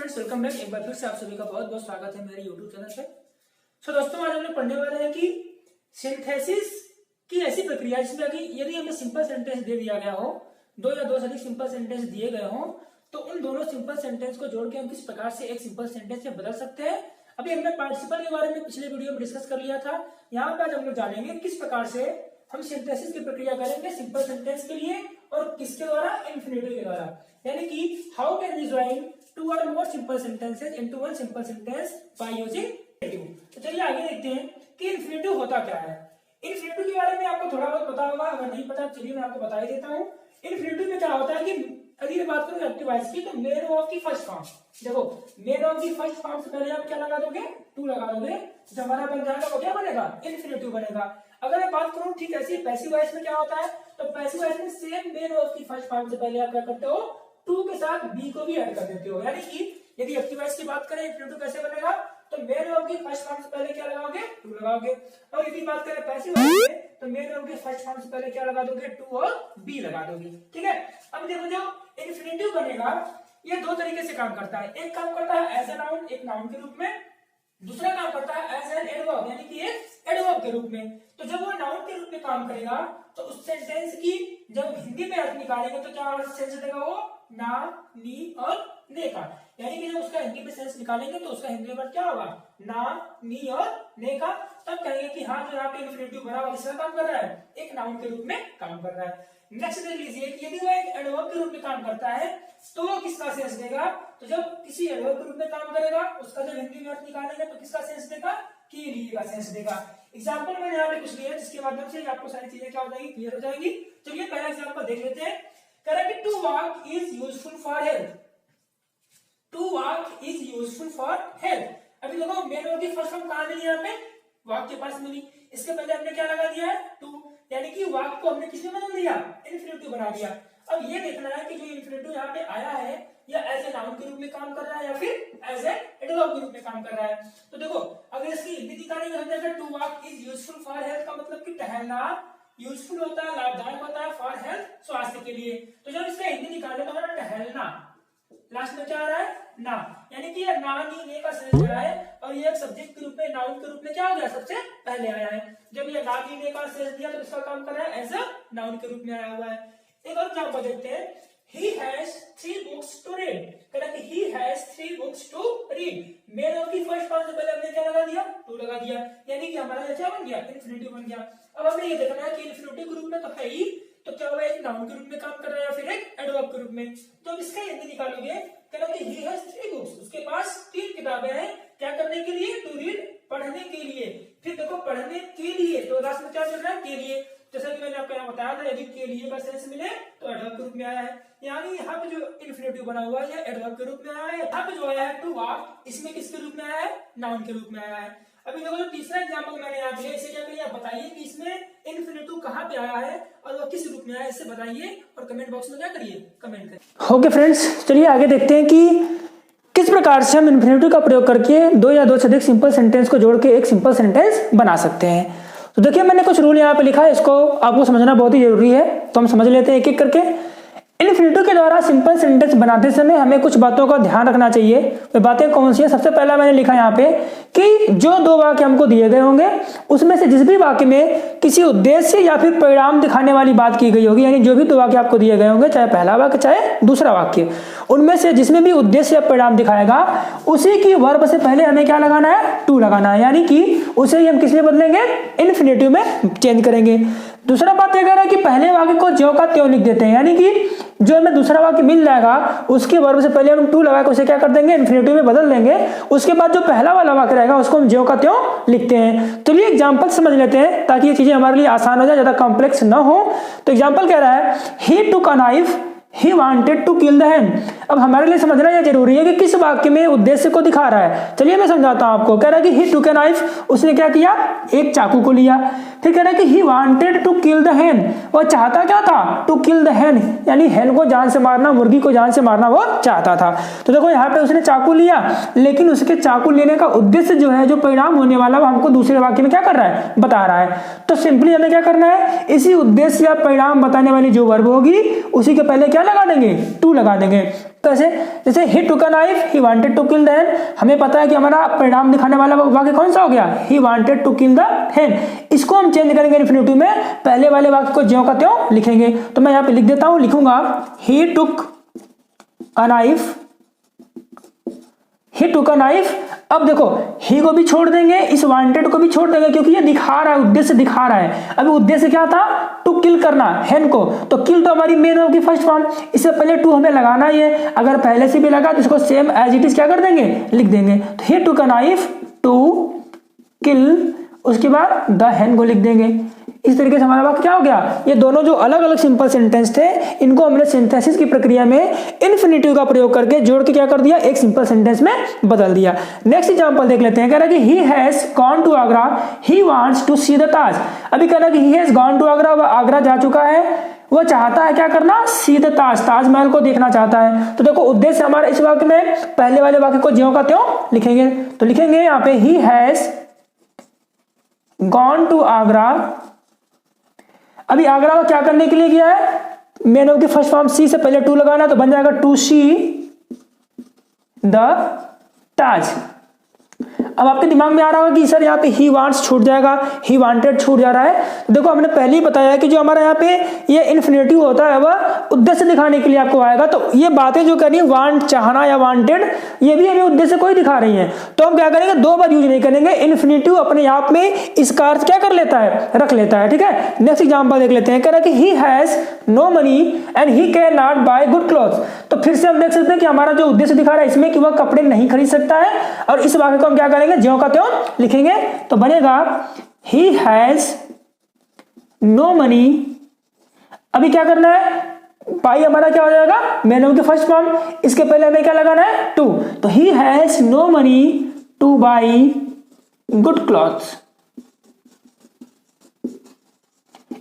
Friends, welcome back. एक बार फिर से आप सभी का बहुत बहुत स्वागत है मेरे YouTube चैनल पे। दोस्तों, आज हम लोग पढ़ने वाले हैं कि सिंथेसिस की ऐसी प्रक्रिया जिसमें यदि हमें सिंपल सेंटेंस दे दिया गया हो, दो या दो से अधिक सिंपल सेंटेंस दिए गए हो, तो उन दोनों सिंपल सेंटेंस को जोड़ के हम किस प्रकार से एक सिंपल सेंटेंस में बदल सकते हैं। अभी हमने पार्टिसिपल के बारे में पिछले वीडियो में डिस्कस कर लिया था। यहाँ पर आज हम लोग जानेंगे किस प्रकार से हम सिंथेसिस की प्रक्रिया करेंगे सिंपल सेंटेंस के लिए और किसके द्वारा, इन्फिनिटिव के द्वारा। यानी कि how can we join two और more simple sentences into one simple sentence by using infinitive. तो चलिए आगे देखते हैं कि इन्फिनिटिव होता क्या है। इन्फिनिटिव के बारे में आपको थोड़ा बहुत पता होगा, अगर नहीं पता चलिए मैं आपको बता ही देता हूँ। इन्फिनिटिव में क्या होता है कि यदि मैं बात करूं एक्टिव वॉइस की, तो मेन वर्ब की फर्स्ट फॉर्म, देखो मेन वर्ब की फर्स्ट फॉर्म से पहले आप क्या लगा दोगे, टू लगा दोगे, जो हमारा बन जाएगा वो क्या बनेगा, इन्फिनिटिव बनेगा। अगर मैं बात करूं ठीक ऐसी पैसिव वॉइस में क्या होता है, तो पैसिव वॉइस में सेम मेन वर्ब की फर्स्ट फॉर्म से पहले आप क्या करते हो, टू के साथ बी को भी ऐड कर देते हो। यानी कि यदि एक्टिव वॉइस की बात करें इन्फिनिटिव कैसे बनेगा, तो मेन वर्ब की फर्स्ट फॉर्म से पहले क्या लगाओगे, टू लगाओगे। और यदि बात करें पैसिव वॉइस में, तो मेन वर्ब के फर्स्ट फॉर्म से पहले क्या लगा दोगे, टू और बी लगा दोगे। ठीक है, अब देखो जो इन्फिनिटिव बनेगा ये दो तरीके से काम करता है। एक काम करता है एज ए नाउन, एक नाउन के रूप में, दूसरा काम करता है एज एन एडवर्ब, यानी कि एक एडवर्ब के रूप में। तो जब वो नाउन के रूप में काम करेगा तो उस सेंटेंस की जब हिंदी में अर्थ निकालेंगे तो क्या सेंस देगा वो, ना, नी और ने का। यानी कि जब उसका हिंदी में सेंस निकालेंगे तो उसका हिंदी में क्या होगा, ना, नी और ने का। तब कहेंगे कि हाँ जो यहाँ पे इन्फिनिटिव बना हुआ किसका काम कर रहा है, एक नाउन के रूप में काम कर रहा है। नेक्स्ट देख लीजिए कि यदि वो एक एडवर्ब के रूप में काम करता है तो वो किसका सेंस देगा, तो जब किसी एडवर्ब के रूप में काम करेगा उसका जब हिंदी में अर्थ निकालेंगे तो किसका सेंस देगा, के लिए का सेंस देगा। एग्जांपल मैंने यहाँ पे कुछ लिया जिसके माध्यम से आपको सारी चीजें क्या हो जाएगी, क्लियर हो जाएगी। चलिए पहला एग्जांपल देख लेते हैं। कह रहा है कि to walk is useful for health, to walk is useful for health. अभी देखो मेन वर्ब की फर्स्ट फॉर्म कहां मिली, यहाँ पे वॉक के पास मिली। इसके पहले हमने क्या लगा दिया है, टू, यानी कि वॉक को हमने किसमें बदल दिया, इन्फिनिटिव बना दिया। अब ये देखना है कि जो इन्फिनिटिव यहाँ पे आया है या एज ए नाउन के रूप में काम कर रहा है या फिर एज ए एडवर्ब के रूप में काम कर रहा है। तो देखो अगर इसकी हिंदी निकालेंगे हम जैसे to walk is useful for health का मतलब कि टहलना यूजफुल होता है, लाभदायक होता है फॉर हेल्थ, स्वास्थ्य के लिए। तो जब इसका हिंदी निकाले तो हमारा टहलना लास्ट में क्या आ रहा है, ना, यानी कि यह ना, नी, ने का सेंस आ रहा है और ये सब्जेक्ट के रूप में नाउन के रूप में क्या हो गया, सबसे पहले आया है। जब ये ना, नी, ने का सेंस दिया तो इसका काम कर रहा है एज अ नाउन के रूप में आया हुआ है। एक और एग्जांपल देखते हैं। He has 3 books to read। कहता है कि he has 3 books to read। Main verb की फर्स्ट फॉर्म से पहले हमने क्या लगा दिया, टू लगा दिया, यानी कि हमारा क्या बन गया, इन्फिनिटिव बन गया। अब हमें ये देखना है कि इन्फिनिटिव के रूप में तो है ही, तो क्या हुआ, एक नाउन के रूप में काम कर रहा है या फिर एक एडवर्ब के रूप में। तो अब इसका हिंदी निकालोगे, कहता है कि he has 3 books, उसके पास 3 किताबें हैं, क्या करने के लिए, टू रीड, पढ़ने के लिए। फिर देखो पढ़ने के लिए तो लास्ट में क्या चल रहा है, के लिए। जैसा कि मैंने आपको यहाँ बताया था यदि के लिए का सेंस मिले तो एडवर्ब के रूप में आया है। यानी यहाँ पे जो इन्फिनिटिव बना हुआ है एडवर्ब के रूप में आया है। यहाँ पे जो आया है टू वॉक, इसमें किसके रूप में आया है, नाउन के रूप में आया है। अभी देखो जो तीसरा एग्जांपल मैंने यहाँ दिया, इसे क्या करिए आप बताइए कि इसमें इन्फिनिटिव कहाँ पे आया है और वो किस रूप में आया है, इससे बताइए और कमेंट बॉक्स में क्या करिए, कमेंट करिए। ओके फ्रेंड्स, चलिए आगे देखते हैं कि किस प्रकार से हम इन्फिनिटिव का प्रयोग करके दो या दो से अधिक सिंपल सेंटेंस को जोड़ के एक सिंपल सेंटेंस बना सकते हैं। तो देखिए मैंने कुछ रूल यहाँ पे लिखा है, इसको आपको समझना बहुत ही जरूरी है, तो हम समझ लेते हैं एक एक करके। इन्फिनिटिव के द्वारा सिंपल सेंटेंस बनाते समय हमें कुछ बातों का ध्यान रखना चाहिए। वे बातें कौन सी है, सबसे पहला मैंने लिखा यहाँ पे कि जो दो वाक्य हमको दिए गए होंगे उसमें से जिस भी वाक्य में किसी उद्देश्य या फिर परिणाम दिखाने वाली बात की गई होगी, यानी जो भी दो वाक्य आपको दिए गए होंगे, चाहे पहला वाक्य चाहे दूसरा वाक्य, उनमें से जिसमें भी उद्देश्य या परिणाम दिखाएगा उसी की वर्ब से पहले हमें क्या लगाना है, टू लगाना है, यानी कि उसे ही हम किस में बदलेंगे, इन्फिनिटिव में चेंज करेंगे। दूसरा बात यह कह रहा है कि पहले वाक्य को ज्यों का त्यों लिख देते हैं, यानी कि जो हमें दूसरा वाक्य मिल जाएगा उसके वर्ब से पहले हम टू लगा के उसे क्या कर देंगे, इन्फिनिटिव में बदल देंगे। उसके बाद जो पहला वाला वाक्य रहेगा उसको हम ज्यों का त्यों लिखते हैं। तो ये एग्जांपल समझ लेते हैं ताकि ये चीजें हमारे लिए आसान हो जाए, ज्यादा कॉम्प्लेक्स ना हो। तो एग्जांपल कह रहा है he took a knife, he wanted to kill the hen। अब हमारे लिए समझना यह जरूरी है कि किस वाक्य में उद्देश्य को दिखा रहा है। चलिए मैं समझाता हूं आपको। कह रहा है कि he took a knife, उसने क्या किया, एक चाकू को लिया। फिर कह रहा है कि he wanted to kill the hen, वो चाहता क्या था, to kill the hen, यानी hen को जान से मारना, मुर्गी को जान से मारना वो चाहता था। तो देखो यहाँ पे उसने चाकू लिया, लेकिन उसके चाकू लेने का उद्देश्य जो है, जो परिणाम होने वाला, वो हमको दूसरे वाक्य में क्या कर रहा है, बता रहा है। तो सिंपली हमें क्या करना है, इसी उद्देश्य या परिणाम बताने वाली जो वर्ब होगी उसी के पहले क्या लगा देंगे, टू लगा देंगे। कैसे? जैसे he took a knife, he wanted to kill the hen. हमें पता है कि हमारा परिणाम दिखाने वाला वाक्य कौन सा हो गया? He wanted to kill the hen. इसको हम चेंज करेंगे इन्फिनेटिव में, पहले वाले वाक्य को ज्यों का त्यों लिखेंगे। तो मैं यहाँ पे लिख देता हूं, लिखूंगा ही took a knife, he took a knife. अब देखो ही को भी छोड़ देंगे, इस वांटेड को भी छोड़ देंगे, क्योंकि ये दिखा रहा है, उद्देश्य दिखा रहा है। अभी उद्देश्य क्या था? टू किल करना हेन को। तो किल तो हमारी मेन होगी फर्स्ट फॉर्म, इससे पहले टू हमें लगाना ही है। अगर पहले से भी लगा तो इसको सेम एज इट इज क्या कर देंगे? लिख देंगे। तो ही took a knife to kill, उसके बाद द हेन को लिख देंगे। इस तरीके से हमारा वाक्य क्या हो गया? ये दोनों जो अलग अलग सिंपल सेंटेंस थे, इनको हमने सिंथेसिस की प्रक्रिया में इन्फिनेटिव का प्रयोग करके जोड़ के क्या कर दिया? एक सिंपल सेंटेंस में बदल दिया। नेक्स्ट एग्जांपल देख लेते हैं। कह रहा है कि he has gone to Agra, he wants to see the Taj. अभी कह रहा है कि he has gone to Agra, वह आगरा जा चुका है, वो चाहता है क्या करना? सी द ताज, ताजमहल को देखना चाहता है। तो देखो उद्देश्य हमारा इस वाक्य में पहले वाले वाक्य को ज्यों का त्यों लिखेंगे। तो लिखेंगे यहाँ पे he has gone to Agra. अभी आगरा को क्या करने के लिए गया है? मेन ऑफ की फर्स्ट फॉर्म सी से पहले टू लगाना, तो बन जाएगा टू सी द ताज। अब आपके दिमाग में आ रहा होगा कि सर यहाँ पे ही वांट्स छूट जाएगा, ही वांटेड छूट जा रहा है। तो देखो हमने पहले ही बताया है कि जो हमारा यहाँ पे ये इन्फिनेटिव होता है वह उद्देश्य दिखाने के लिए आपको आएगा। तो ये बातें जो करनी है, वांट चाहना या वांटेड, ये भी हमें उद्देश्य को ही दिखा रही है। तो हम क्या करेंगे? दो बार यूज नहीं करेंगे। इन्फिनेटिव अपने आप में इसका अर्थ क्या कर लेता है? रख लेता है। ठीक है, नेक्स्ट एग्जाम्पल देख लेते हैं। कह रहा है कि he has no money and he cannot buy good clothes. तो फिर से हम देख सकते हैं कि हमारा जो उद्देश्य दिखा रहा है इसमें कि वह कपड़े नहीं खरीद सकता है, और इस वाक्य को हम क्या करेंगे? ज्यों का त्यों लिखेंगे। तो बनेगा ही हैज नो मनी। अभी क्या करना है? बाई हमारा क्या हो जाएगा? Main of the first form, इसके पहले हमें क्या लगाना है? टू। तो he has no money to buy good clothes.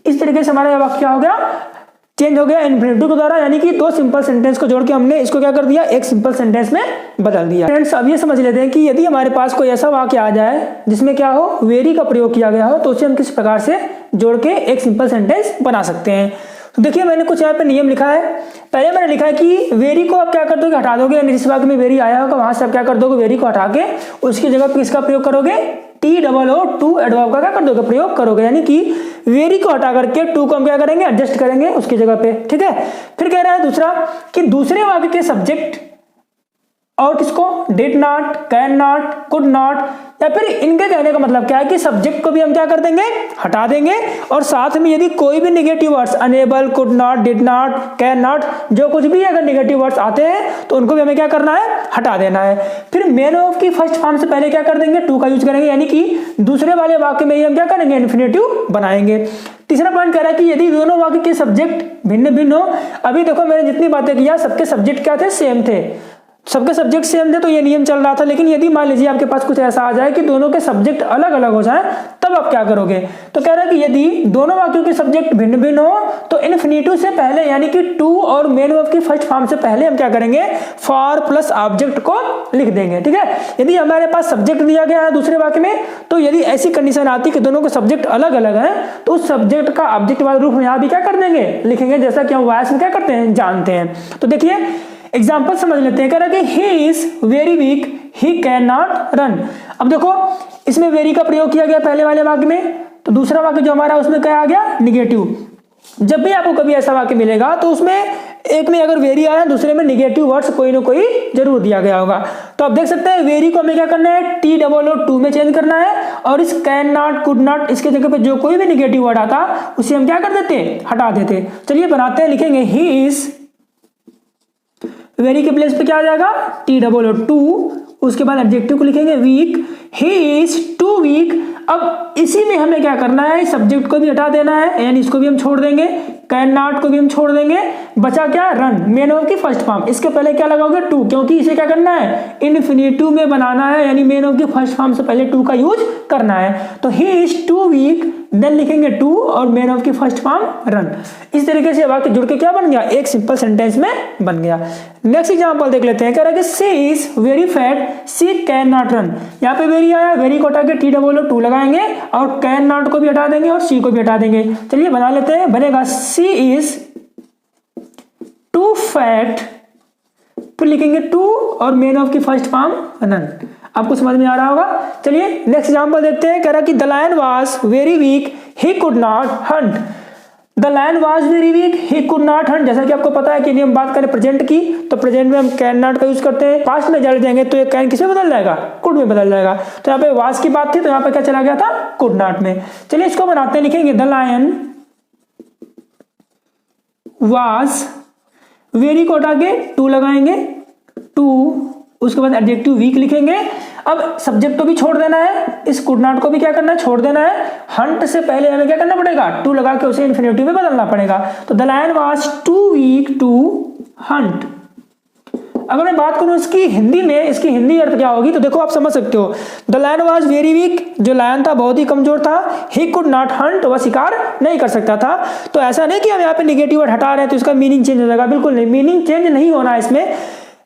इस तरीके से हमारा वाक्य क्या हो गया? चेंज हो गया इन्फिनेटिव के द्वारा, यानी कि दो सिंपल सेंटेंस को जोड़ के हमने इसको क्या कर दिया? एक सिंपल सेंटेंस में बदल दिया। फ्रेंड्स अब ये समझ लेते हैं कि यदि हमारे पास कोई ऐसा वाक्य आ जाए जिसमें क्या हो? वेरी का प्रयोग किया गया हो, तो उसे हम किस प्रकार से जोड़ के एक सिंपल सेंटेंस बना सकते हैं। तो देखिए मैंने कुछ यहाँ पे नियम लिखा है। पहले मैंने लिखा है कि वेरी को आप क्या कर दोगे? हटा दोगे। यानी जिस वाक्य में वेरी आया होगा वहां से आप क्या कर दोगे? वेरी को हटा के उसकी जगह पे किसका प्रयोग करोगे? T double O too adverb का क्या कर दोगे? प्रयोग करोगे। यानी कि वेरी को हटा करके टू को हम क्या करेंगे? एडजस्ट करेंगे उसकी जगह पे। ठीक है, फिर कह रहा है दूसरा कि दूसरे वाक्य के सब्जेक्ट और किसको? Did not, can not, could not, या फिर इनके कहने का मतलब क्या है कि सब्जेक्ट को भी हम क्या कर देंगे? हटा देंगे। और साथ में यदि कोई भी negative words unable, could not, did not, cannot, जो कुछ भी अगर नेगेटिव वर्ड्स आते हैं तो उनको भी हमें क्या करना है? हटा देना है। फिर मेन ऑफ की फर्स्ट फॉर्म से पहले क्या कर देंगे? टू का यूज करेंगे, यानी कि दूसरे वाले वाक्य में ही हम क्या करेंगे? इन्फिनेटिव बनाएंगे। तीसरा पॉइंट कह रहा है कि यदि दोनों वाक्य के सब्जेक्ट भिन्न भिन्न हो। अभी देखो मैंने जितनी बातें किया सबके सब्जेक्ट क्या थे? सेम थे, सबके सब्जेक्ट सेम थे, तो ये नियम चल रहा था। लेकिन यदि मान लीजिए आपके पास कुछ ऐसा आ जाए कि दोनों के सब्जेक्ट अलग अलग हो जाए, तब आप क्या करोगे? तो कह रहा है कि यदि दोनों वाक्यों के सब्जेक्ट भिन्न भिन्न हो तो इन्फिनेटिव से पहले यानी कि टू और मेन वर्ब की फर्स्ट फॉर्म से पहले हम क्या करेंगे? फॉर प्लस ऑब्जेक्ट को लिख देंगे। ठीक है, यदि हमारे पास सब्जेक्ट दिया गया है दूसरे वाक्य में, तो यदि ऐसी कंडीशन आती कि दोनों के सब्जेक्ट अलग अलग है तो उस सब्जेक्ट का ऑब्जेक्ट वाले रूप में यहाँ भी क्या कर देंगे? लिखेंगे, जैसा कि हम वॉइस में क्या करते हैं? जानते हैं। तो देखिए एग्जाम्पल समझ लेते हैं। कह रहा है कि he is very weak, he can not run. अब देखो इसमें वेरी का प्रयोग किया गया पहले वाले वाक्य में, तो दूसरा वाक्य जो हमारा उसमें क्या आ गया? निगेटिव। जब भी आपको कभी ऐसा वाक्य मिलेगा तो उसमें एक में अगर वेरी आया, दूसरे में निगेटिव वर्ड्स कोई ना कोई जरूर दिया गया होगा। तो आप देख सकते हैं वेरी को हमें क्या करना है? टी डबल ओ टू में चेंज करना है, और इस कैन नॉट, कुड नॉट, इसके जगह पे जो कोई भी निगेटिव वर्ड आता उसे हम क्या कर देते? हटा देते। चलिए बनाते हैं, लिखेंगे ही इज, वेरी के प्लेस पे क्या आ जाएगा? टी डबल ओ टू, उसके बाद एडजेक्टिव को लिखेंगे weak, he is too weak. अब इसी में हमें क्या करना है? सब्जेक्ट को भी हटा देना है, यानी इसको भी हम छोड़ देंगे, कैन नॉट को भी हम छोड़ देंगे, बचा क्या? रन, मेन वर्ब की फर्स्ट फॉर्म। इसके पहले क्या लगाओगे? टू, क्योंकि इसे क्या करना है? इन्फिनेटिव में बनाना है, यानी मेन वर्ब की फर्स्ट फॉर्म से पहले टू का यूज करना है। तो he is too weak, then लिखेंगे टू और मेन वर्ब की फर्स्ट फॉर्म रन। इस तरीके से वाक्य जुड़ के क्या बन गया? एक सिंपल सेंटेंस में बन गया। नेक्स्ट एग्जांपल देख लेते हैं। कह रहा है कि she is very fat, she can not run. यहाँ पे वेरी आया, वेरी को हटा के टी डबल ओ टू लगाएंगे और कैन नॉट को भी हटा देंगे और सी को भी हटा देंगे। चलिए बना लेते हैं, बनेगा सी इज टू फैट फिर लिखेंगे टू और मेन ऑफ की फर्स्ट फॉर्म नन। आपको समझ में आ रहा होगा। चलिए नेक्स्ट एग्जांपल देखते हैं। कह रहा कि the lion was very weak he could not hunt. The lion was very weak he could not hunt. जैसा कि आपको पता है कि यदि हम बात करें प्रेजेंट की तो प्रेजेंट में हम कैन नॉट का यूज करते हैं। पास्ट में जड़ देंगे तो ये कैन किस में बदल जाएगा, कुड में बदल जाएगा। तो यहाँ पे वाज की बात थी तो यहाँ पे क्या चला गया था, कुड नॉट में। चलिए इसको बनाते हैं, लिखेंगे द लायन वाज वेरी को हटा के टू लगाएंगे, टू उसके बाद एडजेक्टिव वीक लिखेंगे। अब सब्जेक्ट को भी छोड़ देना है, इस कुड नॉट को भी क्या करना है, छोड़ देना है। हंट से पहले हमें क्या करना पड़ेगा, टू लगा के उसे इन्फिनेटिव में बदलना पड़ेगा। तो the lion was too weak to hunt. अगर मैं बात करूं इसकी हिंदी में, इसकी हिंदी अर्थ क्या होगी तो देखो आप समझ सकते हो। The lion was very weak, जो लायन था बहुत ही कमजोर था। ही कुड नॉट हंट, वह शिकार नहीं कर सकता था। तो ऐसा नहीं कि हम यहाँ पे निगेटिव वर्ड हटा रहे हैं तो इसका मीनिंग चेंज हो जाएगा, बिल्कुल नहीं, मीनिंग चेंज नहीं होना है इसमें।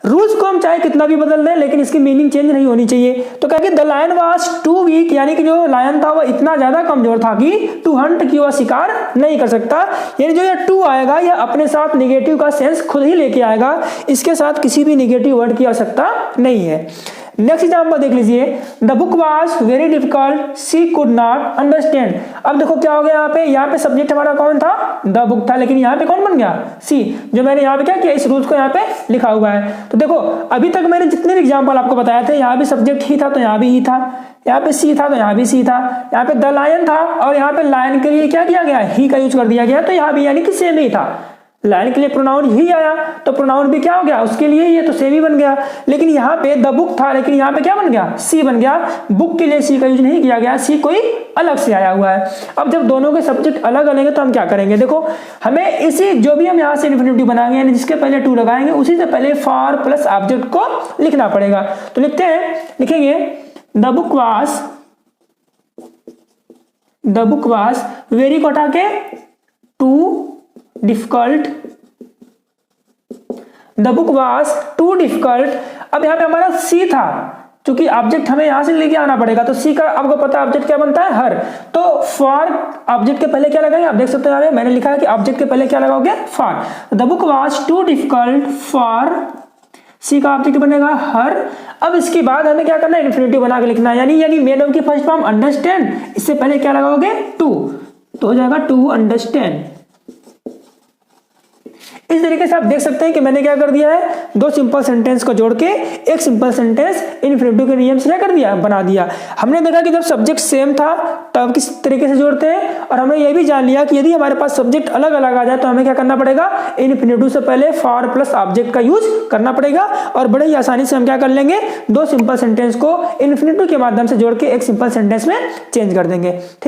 रूल्स को हम चाहे कितना भी बदल दें लेकिन इसकी मीनिंग चेंज नहीं होनी चाहिए। तो क्या कि the lion was too weak, यानी कि जो लायन था वह इतना ज्यादा कमजोर था कि टू हंट, की वह शिकार नहीं कर सकता। यानी जो ये टू आएगा यह अपने साथ निगेटिव का सेंस खुद ही लेके आएगा, इसके साथ किसी भी निगेटिव वर्ड की आवश्यकता नहीं है। नेक्स्ट एग्जांपल देख लीजिए। The book was very difficult she could not understand. अब देखो क्या हो गया यहाँ पे सब्जेक्ट हमारा कौन था, द बुक था, लेकिन यहाँ पे कौन बन गया, सी। जो मैंने यहाँ पे क्या किया, इस रूल्स को यहाँ पे लिखा हुआ है। तो देखो अभी तक मैंने जितने भी एग्जाम्पल आपको बताए थे, यहाँ भी सब्जेक्ट ही था तो यहाँ भी ही था, यहाँ पे सी था तो यहाँ भी सी था, यहाँ पे द लायन था और यहाँ पे लायन के लिए क्या किया गया, ही का यूज कर दिया गया। तो यहाँ भी यानी कि सेम ही था। लायन के लिए प्रोनाउन ही आया तो प्रोनाउन भी क्या हो गया, उसके लिए ये तो सेम ही बन गया। लेकिन यहाँ पे द बुक था लेकिन यहाँ पे क्या बन गया, सी बन गया। बुक के लिए सी का यूज नहीं किया गया, सी कोई अलग से आया हुआ है। अब जब दोनों के सब्जेक्ट अलग अलग हैं तो हम क्या करेंगे, देखो हमें इसी जो भी हम यहाँ से इन्फिनेटिव बनाएंगे यानी जिसके पहले टू लगाएंगे उसी से पहले फॉर प्लस ऑब्जेक्ट को लिखना पड़ेगा। तो लिखते हैं, लिखेंगे द बुक वाज वेरी को हटा के too difficult, the book was too difficult. अब यहाँ पे हमारा सी था, क्योंकि ऑब्जेक्ट हमें यहां से लेके आना पड़ेगा तो सी का आपको पता है ऑब्जेक्ट क्या बनता है, हर। तो फॉर ऑब्जेक्ट के पहले क्या लगाएंगे, आप देख सकते हो मैंने लिखा है कि ऑब्जेक्ट के पहले क्या लगाओगे, for. The book was too difficult for, she का ऑब्जेक्ट बनेगा हर। अब इसके बाद हमें क्या करना है, इन्फिनेटिव बना के लिखना है, यानी मेन ऑफ की फर्स्ट फॉर्म अंडरस्टैंड, इससे पहले क्या लगाओगे, टू, तो हो जाएगा टू अंडरस्टैंड। इस तरीके से आप देख सकते हैं कि मैंने क्या कर दिया है, दो सिंपल सेंटेंस को जोड़ के एक सिंपल सेंटेंस इन्फिनेटिव के नियम से क्या कर दिया, बना दिया। हमने देखा कि जब सब्जेक्ट सेम था तब किस तरीके से जोड़ते हैं, और हमने ये भी जान लिया कि यदि हमारे पास सब्जेक्ट अलग अलग आ जाए तो हमें क्या करना पड़ेगा, इन्फिनेटिव से पहले फॉर प्लस ऑब्जेक्ट का यूज करना पड़ेगा। और बड़े ही आसानी से हम क्या कर लेंगे, दो सिंपल सेंटेंस को इन्फिनेटिव के माध्यम से जोड़ के एक सिंपल सेंटेंस में चेंज कर देंगे।